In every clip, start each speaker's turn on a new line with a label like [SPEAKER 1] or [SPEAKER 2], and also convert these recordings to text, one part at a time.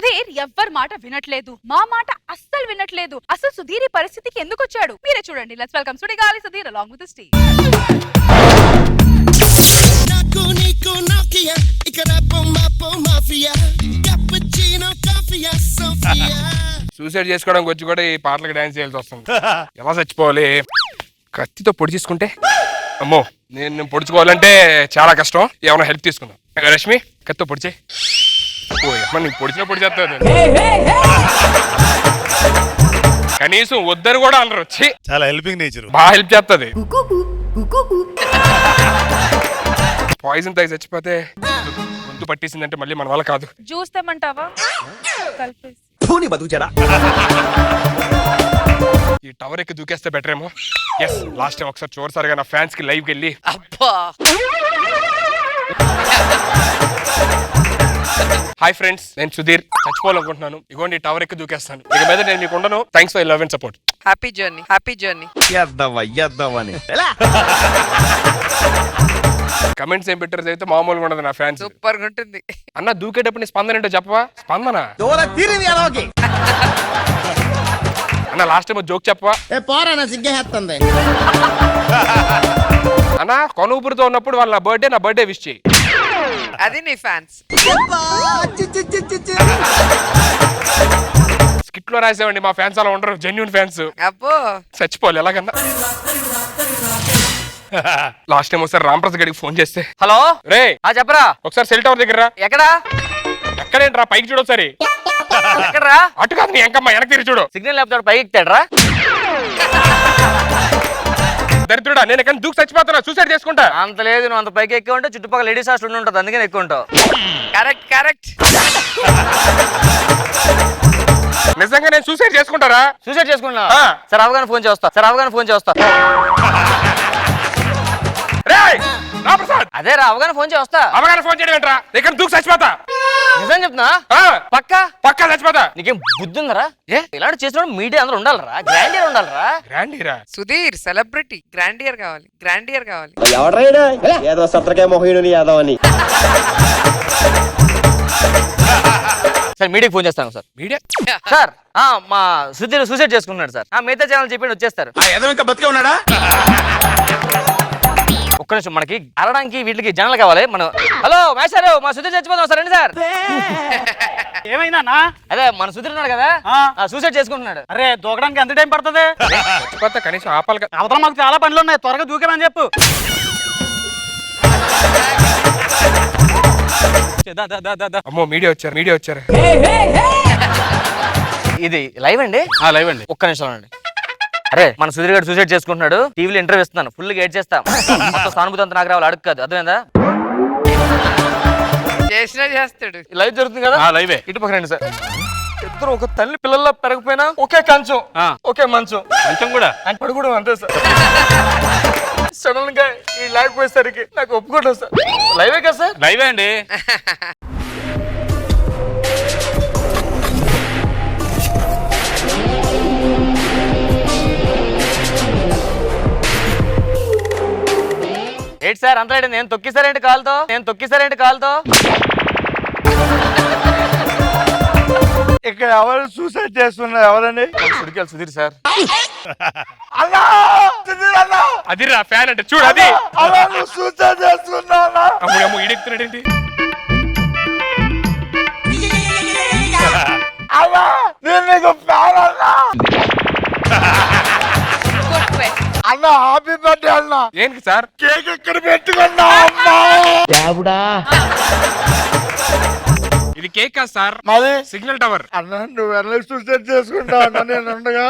[SPEAKER 1] సుధీర్ ఎవ్వరి మాట వినట్లేదు, మా మాట అస్సలు వినట్లేదు. అసలు సుధీర్ ఈ పరిస్థితికి ఎందుకు వచ్చాడు మీరే చూడండి. Let's welcome Sudigali Sudheer along with Steve.
[SPEAKER 2] Suicide చేసుకోవడానికి వచ్చి కూడా ఈ పాటలకు డాన్స్ చేయాల్సి వస్తుంది. ఎలా చచ్చిపోవాలి? కత్తితో పొడి చేసుకుంటే అమ్మో, నేను పొడుచుకోవాలంటే చాలా కష్టం. ఏమైనా హెల్ప్ తీసుకుందాం. రష్మి కత్తితో పొడిచే. ఓ అమ్మ, నీకు పొడిచినా పొడి చేస్తాను. కనీసం వద్దరు కూడా అనరు. వచ్చి
[SPEAKER 3] చాలా హెల్పింగ్ నేచర్,
[SPEAKER 2] బాగా హెల్ప్ చేస్తుంది. పాయిజన్ తాగి చచ్చిపోతే గొంతు పట్టేసిందంటే మళ్ళీ మన వల్ల కాదు.
[SPEAKER 1] జ్యూస్ తెమ్మంటావా? కలిపేసి
[SPEAKER 2] ఈ టవర్ ఎక్కి దూకేస్తే బెటర్ ఏమో. ఎస్, లాస్ట్ టైం ఒకసారి చూడసారిగా నా ఫ్యాన్స్ కి లైవ్ వెళ్ళి హాయ్ ఫ్రెండ్స్, నేను సుధీర్. చచ్చిపోవాలనుకుంటున్నాను. ఇగోండి టవర్ ఎక్కి దూకేస్తాను. ఇక మీద నేను మీకు ఉండను. Thanks for love and support.
[SPEAKER 4] Happy journey, happy journey.
[SPEAKER 2] Comments ఏం పెట్టారు అయితే మామూలుగా ఉండదు నా ఫ్యాన్స్.
[SPEAKER 4] సూపర్ గా ఉంటుంది
[SPEAKER 2] అన్న. దూకేటప్పుడు నీ స్పందన ఏంటో చెప్పవా? స్పందన అన్న, లాస్ట్ టైం జోక్ చెప్పవా అన్న? కొనుగుపురితో ఉన్నప్పుడు వాళ్ళ నా బర్త్డే విష్ చేయి.
[SPEAKER 4] అది నీ ఫ్యాన్స్.
[SPEAKER 2] స్కిట్ లో రాసేవండి, మా ఫ్యాన్స్ అలా ఉండరు. Genuine fans.
[SPEAKER 4] అబ్బో,
[SPEAKER 2] చచ్చిపోవాలి ఎలాగన్నా. లాస్ట్ టైం ఒకసారి రాంప్రసాద్ గడికి ఫోన్ చేస్తే,
[SPEAKER 4] హలో
[SPEAKER 2] రే
[SPEAKER 4] చెప్పరా,
[SPEAKER 2] ఒకసారి సెల్ టవర్ దగ్గర
[SPEAKER 4] ఎక్కడా?
[SPEAKER 2] ఎక్కడేంట్రా? పైకి చూడు ఒకసారి.
[SPEAKER 4] ఎక్కడరా?
[SPEAKER 2] అటు కాదు నీ ఎంకమ్మ, వెనక్కి తిరిగి చూడు.
[SPEAKER 4] సిగ్నల్ లేకపోతే పైకి ఎక్కుతాడరా?
[SPEAKER 2] దరిద్రుడా, నేను ఎక్కడ దూకి చచ్చిపోతున్నా. సూసైడ్ చేసుకుంటా.
[SPEAKER 4] అంత లేదు, నువ్వు అంత పైకి ఎక్కువ ఉంటే చుట్టుపక్కల లేడీస్ హాస్టల్ ఉంటుంది, అందుకని ఎక్కువ ఉంటావు. Correct correct.
[SPEAKER 2] నిజంగా నేను సూసైడ్ చేసుకుంటారా?
[SPEAKER 4] సూసైడ్ చేసుకున్నా. సార్ అవగానే ఫోన్ చేస్తా. అదే రా, అవగానే ఫోన్ చేస్తా.
[SPEAKER 2] అవగానే ఫోన్ చేయడం ఏంట్రా? ఇక్కడ దూకి చచ్చిపోతా.
[SPEAKER 4] నిజం చెప్తున్నా? పక్కా చచ్చిపోతా. నీకేం బుద్ధి ఉందరా? ఇలాంటి చేసినప్పుడు మీడియా అందరూ ఉండాలరా, గ్రాండియర్ ఉండాలరా.
[SPEAKER 2] గ్రాండియరా?
[SPEAKER 4] సుధీర్ సెలబ్రిటీ, గ్రాండియర్ కావాలి, గ్రాండియర్ కావాలి.
[SPEAKER 5] ఏదో సత్రకే మొహీడు యాదవ్ అని.
[SPEAKER 4] సార్ మీడియాకి ఫోన్ చేస్తాను సార్.
[SPEAKER 2] మీడియా
[SPEAKER 4] సార్ మా సుధీర్ సూసైడ్ చేసుకున్నాడు సార్. మిగతా ఛానల్ చెప్పి వచ్చేస్తారు.
[SPEAKER 3] ఇంకా బతికే ఉన్నాడా?
[SPEAKER 4] ఒక్క నిమిషం, మనకి అరడానికి వీటికి జనాలు కావాలి. మనం హలో మేషారు, మా సుధీర్ చచ్చిపోతాం సార్. రండి సార్.
[SPEAKER 6] ఏమైందా?
[SPEAKER 4] అదే మన సుధీర్ ఉన్నాడు కదా, సూసైడ్ చేసుకుంటున్నాడు.
[SPEAKER 6] అరే దూకడానికి ఎంత టైం పడుతుంది?
[SPEAKER 2] చచ్చిపోతా, కనీసం ఆపాలి.
[SPEAKER 6] అవతల మాకు చాలా పనులు ఉన్నాయి, త్వరగా దూకేమని చెప్పు.
[SPEAKER 2] అమ్మో, మీడియా వచ్చారు.
[SPEAKER 4] ఇది లైవ్ అండి?
[SPEAKER 2] లైవ్ అండి.
[SPEAKER 4] ఒక్క నిమిషం అండి. అరే మన సుధీర్ గారు సూసైడ్ చేసుకుంటున్నాడు. టీవీలో ఇంటర్వ్యూ ఇస్తున్నాను, ఫుల్ గేట్ చేస్తాం. మొత్తం సానుభూతి అంతా నాకు రావాలి, అడుగు కాదు. అర్థమైందా? చేసినా చేస్తాడు. లైవ్ జరుగుతుంది కదా,
[SPEAKER 2] లైవే.
[SPEAKER 4] ఇటు పక్క రండి సార్. ఇద్దరు ఒక తల్లి పిల్లల్లో పెరగపోయినా ఒకే కంచం, ఒకే మంచం.
[SPEAKER 2] మంచం కూడా
[SPEAKER 4] పడు కూడా అంతే సార్. సడన్ గా ఈ లేకపోయేసరికి నాకు ఒప్పుకోవడం సార్. లైవే కదా సార్?
[SPEAKER 2] లైవే అండి.
[SPEAKER 4] ఏంటి సార్ అంత నేను తొక్కిసారేంటి కాలుతో?
[SPEAKER 3] ఇక్కడ ఎవరు సూసైడ్ చేస్తున్నారు? ఎవరండి?
[SPEAKER 2] సుడిగాలి సుధీర్ సార్.
[SPEAKER 3] అన్నా, సుధీర్ అన్నా.
[SPEAKER 2] అది రా ఫ్యాన్ అంటే చూడు. అది
[SPEAKER 3] సూసైడ్ చేస్తున్నా.
[SPEAKER 2] అమ్ము ఈడెక్కుతున్నాడేంటి?
[SPEAKER 3] అన్నా, నేను నీకు ఫ్యాన్ అన్నా. అన్నా హ్యాపీ బర్త్డే అన్నా.
[SPEAKER 2] ఏంటి సార్?
[SPEAKER 3] కేక్ ఎక్కడ పెట్టుకున్నా అమ్మా?
[SPEAKER 2] ఇది కేక్ కాదు సార్,
[SPEAKER 3] మరి
[SPEAKER 2] సిగ్నల్ టవర్.
[SPEAKER 3] అన్నా నువ్వు ఎలా సూసైడ్ చేసుకుంటా అన్నా? నేను ఉండగా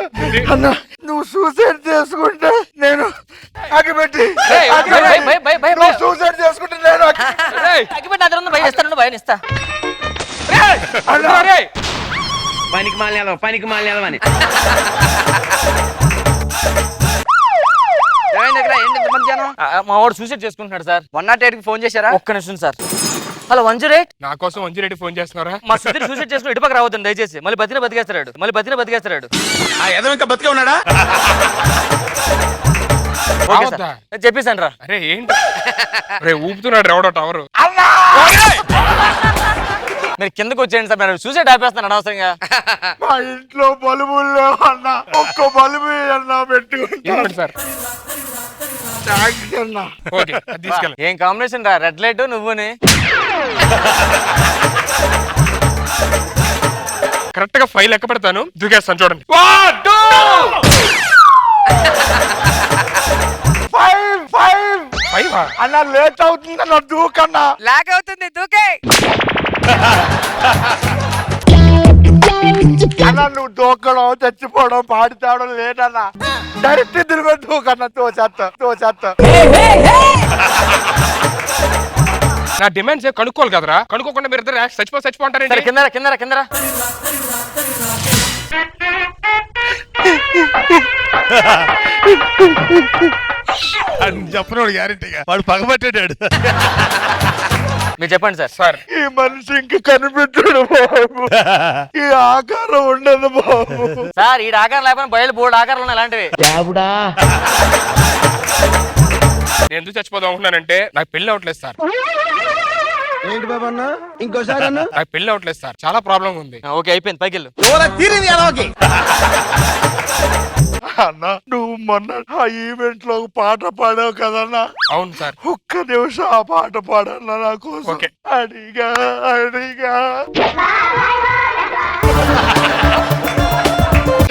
[SPEAKER 3] అన్నా, నువ్వు సూసైడ్ చేసుకుంటే నేను అగిపెట్టి నువ్వు సూసైడ్ చేసుకుంటే నేను
[SPEAKER 4] భయనిస్తా.
[SPEAKER 5] పనికి మాలిన
[SPEAKER 4] మా వాడు సూసైడ్ చేసుకుంటున్నాడు సార్. 108 కి ఫోన్ చేశారా? ఒక్క నిమిషం సార్. హలో 108.
[SPEAKER 2] నా కోసం 108 ఫోన్ చేస్తున్నారా?
[SPEAKER 4] మా సుధీర్ సూసైడ్ చేసుకుని ఇటుపక్క రావద్దండి దయచేసి. మళ్ళీ బతికేస్తాడు.
[SPEAKER 3] ఇంకా బతికే ఉన్నాడా?
[SPEAKER 4] చెప్పేసాను రా.
[SPEAKER 2] అరే ఏంటి ఊపుతున్నాడు ఎవడో టవర్.
[SPEAKER 4] మీరు కిందకు వచ్చేయండి సార్, మీరు సూసైడ్ ఆపేస్తాను అనవసరంగా.
[SPEAKER 3] మా ఇంట్లో బలుబులు లేవన్నా, ఒక్క బలుబు అన్నా పెట్టుకుంటా.
[SPEAKER 2] ఏమండి సార్?
[SPEAKER 3] థాంక్స్ అన్నా.
[SPEAKER 2] ఓకే, అది తీసుకెళ్ళండి.
[SPEAKER 4] ఏం కాంబినేషన్ రా, రెడ్ లైట్ నువ్వుని.
[SPEAKER 2] కరెక్ట్ గా 5 లెక్క పెడతాను, దూకేస్తాను చూడండి.
[SPEAKER 3] 1 2 5
[SPEAKER 2] 5
[SPEAKER 3] అన్నా లేట్ అవుతుందన్నా దూకన్నా.
[SPEAKER 1] లాగ్ అవుతుంది దూకే.
[SPEAKER 3] అన్నా నువ్వు దూకడం చచ్చిపోవడం పాడి తేవడం లేదన్నా, డైరెక్ట్ తిరిగి దూకన్నా. తోచేత్త
[SPEAKER 2] నా డిమాండ్స్ కనుక్కోవాలి కదరా, కనుక్కోకుండా మీరు ఇద్దరు చచ్చిపో
[SPEAKER 4] సరే
[SPEAKER 2] అంటారండి.
[SPEAKER 4] కిందరా.
[SPEAKER 7] చెప్పినోడు గ్యారెంటీగా వాడు పగబట్టాడు.
[SPEAKER 4] మీరు చెప్పండి సార్.
[SPEAKER 2] సార్
[SPEAKER 3] ఈ మనిషి ఇంక కనిపించడు బాబు, ఈ ఆకారం ఉండదు బాబు.
[SPEAKER 4] సార్ ఈ ఆకారం లేకపోయినా బయలు బోర్డు ఆకారాలు ఉన్నాయి ఇలాంటివి.
[SPEAKER 2] నేను ఎందుకు చచ్చిపోదాం అనుకున్నానంటే నాకు పెళ్లి అవట్లేదు సార్.
[SPEAKER 5] ఏంటి బాబా అన్న ఇంకోసారి అన్న
[SPEAKER 2] నాకు పెళ్లి అవట్లేదు సార్, చాలా ప్రాబ్లం ఉంది.
[SPEAKER 4] ఓకే అయిపోయింది, పైకి వెళ్ళు.
[SPEAKER 3] అన్నా నువ్వు మొన్న ఆ ఈవెంట్ లో పాట పాడావు కదన్నా,
[SPEAKER 2] అవును సార్.
[SPEAKER 3] ఒక్క నిమిషం ఆ పాట పాడన్నా నా కోసం.
[SPEAKER 2] ఓకే.
[SPEAKER 3] అడిగా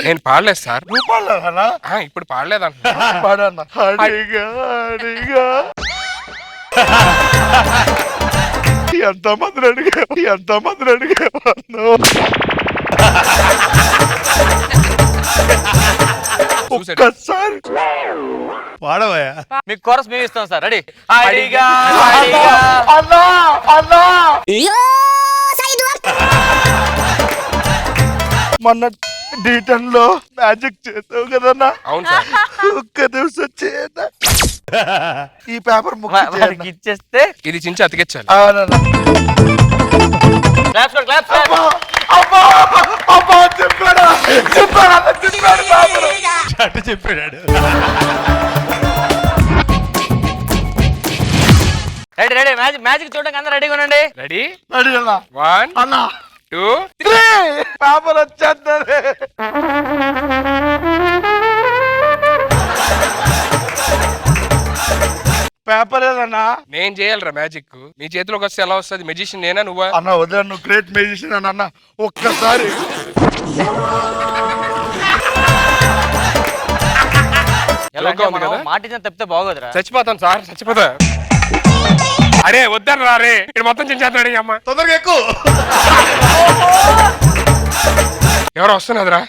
[SPEAKER 2] నేను పాడలేదు సార్.
[SPEAKER 3] నువ్వు పాడలేదన్నా?
[SPEAKER 2] ఇప్పుడు పాడలేదంట.
[SPEAKER 3] పాడన్నా. అడిగా ఎంతమందిని అడిగావు ఒక్కసారి
[SPEAKER 7] వాడవయ్యా.
[SPEAKER 4] మీకు కోరస్ మేము ఇస్తాం సార్. రెడీ.
[SPEAKER 3] అన్నా మొన్న D10 లో మ్యాజిక్ చేసావు కదన్నా,
[SPEAKER 2] అవును సార్.
[SPEAKER 3] ఒక్క నిమిషం చేయన్నా. ఈ పేపర్
[SPEAKER 4] వాడికి ఇచ్చేస్తే
[SPEAKER 2] ఇది చించి అతికించాలి.
[SPEAKER 7] అట్ట చెప్పాడు.
[SPEAKER 4] రెడీ. మ్యాజిక్ చూడడానికి అందరూ రెడీగా ఉండండి.
[SPEAKER 2] రెడీ,
[SPEAKER 3] అడిగన్నా
[SPEAKER 2] 1
[SPEAKER 3] అన్నా
[SPEAKER 2] 2
[SPEAKER 3] పేపర్ వచ్చేస్తుంది. పేపర్ ఏదన్నా?
[SPEAKER 2] నేను చేయాలరా మ్యాజిక్. నీ చేతిలోకి వస్తే ఎలా వస్తుంది? మెజిషియన్ నేనా నువ్వా?
[SPEAKER 3] అన్న వదిలే, నువ్వు గ్రేట్ మ్యూజిషియన్ అని అన్న. ఒక్కసారి
[SPEAKER 4] ఎలా అంటే
[SPEAKER 2] జోక్గా ఉంది
[SPEAKER 4] మనం
[SPEAKER 2] కదా?
[SPEAKER 4] మాట ఇచ్చిన తప్పితే బాగోదురా.
[SPEAKER 2] చచ్చిపోతాను సార్, చచ్చిపోతా. అరే వద్దారు రే, ఇక్కడ మొత్తం చించేస్తున్నాడు ఈ అమ్మ.
[SPEAKER 7] తొందరగా ఎక్కువ.
[SPEAKER 2] ఎవరో వస్తున్నదిరా.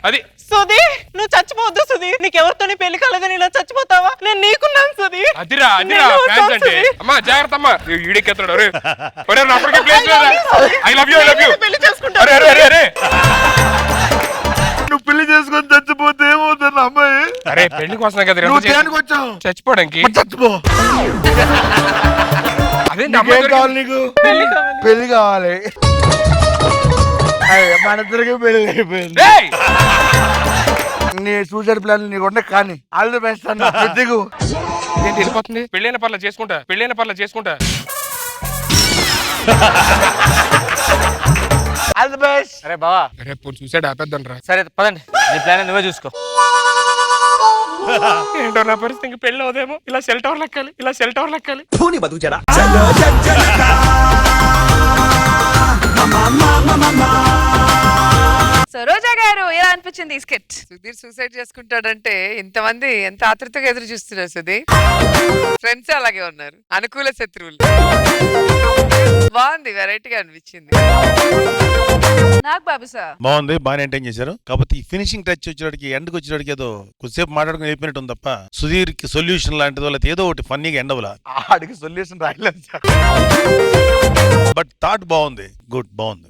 [SPEAKER 2] అది
[SPEAKER 8] సుధీ, నువ్వు చచ్చిపోవద్దు సుధీ. నీకెవరితోని పెళ్లి కలదని ఇలా చచ్చిపోతావా? నేను నీకున్నాను సుధీ.
[SPEAKER 2] అదిరా
[SPEAKER 8] నేను
[SPEAKER 2] ఫ్యాన్స్ అంటే.
[SPEAKER 8] సుధీ.
[SPEAKER 2] అమ్మా జాగ్రత్త అమ్మా, ఈడెక్కేస్తాడు. అరే అప్పటికే ప్లేస్ లేదా? I love you.
[SPEAKER 8] పెళ్లి చేసుకుంటా.
[SPEAKER 2] అరే
[SPEAKER 3] నువ్వు పెళ్లి చేసుకొని చచ్చిపోతే ఏమవుతుంది అమ్మాయి?
[SPEAKER 2] అరే పెళ్లి కోసం కదా
[SPEAKER 3] నువ్వు దేనికి వచ్చావు?
[SPEAKER 2] చచ్చిపోవడానికి.
[SPEAKER 3] మరి చచ్చిపో.
[SPEAKER 2] అదే
[SPEAKER 3] నీకేం కావాలి నీకు? పెళ్లి కావాలి. అయ్య, మన ఇద్దరికి పెళ్లి అయిపోయింది. నీ సూసైడ్ ప్లాన్ నీకు ఉండే కానీ ఆల్ ది బెస్ట్ అన్న. దిగు.
[SPEAKER 2] ఏంటి వెళ్ళిపోతుంది? పెళ్ళైన పర్ల చేసుకుంటా.
[SPEAKER 3] All the best.
[SPEAKER 4] అరే బావా,
[SPEAKER 2] రేపు సూసైడ్ ఆపేద్దాం రా.
[SPEAKER 4] సరే పదండి, నీ ప్లాన్ నువ్వే చూసుకో.
[SPEAKER 2] ఏంటో నా పరిస్థితి, ఇంక పెళ్ళి అవుదేమో. ఇలా సెల్ టవర్ లెక్కాలి.
[SPEAKER 1] సరోజా గారు ఎలా అనిపించింది ఈ స్కిట్?
[SPEAKER 9] సుధీర్ సూసైడ్ చేసుకుంటాడంటే ఇంతమంది ఎంత ఆతృతగా ఎదురు చూస్తున్నారు సుధీర్. ఫ్రెండ్స్ అలాగే ఉన్నారు, అనుకూల శత్రువులు. బాగుంది, వెరైటీగా అనిపించింది.
[SPEAKER 1] నాకు బాబు సార్
[SPEAKER 7] బాగుంది, బాగా ఎంటైన్ చేశారు. కాకపోతే ఈ ఫినిషింగ్ టచ్ వచ్చేటికి ఎండ్కి వచ్చేటికి ఏదో కొద్దిసేపు మాట్లాడుకుని అయిపోయినట్టు ఉంది తప్ప సుధీర్ కి సొల్యూషన్ లాంటిదో లేకపోతే ఏదో ఒకటి ఫన్నీగా ఎండవలా.
[SPEAKER 3] ఆడికి సొల్యూషన్ రాయలేదు సార్.
[SPEAKER 7] బట్ థాట్ బాగుంది, గుడ్ బాగుంది.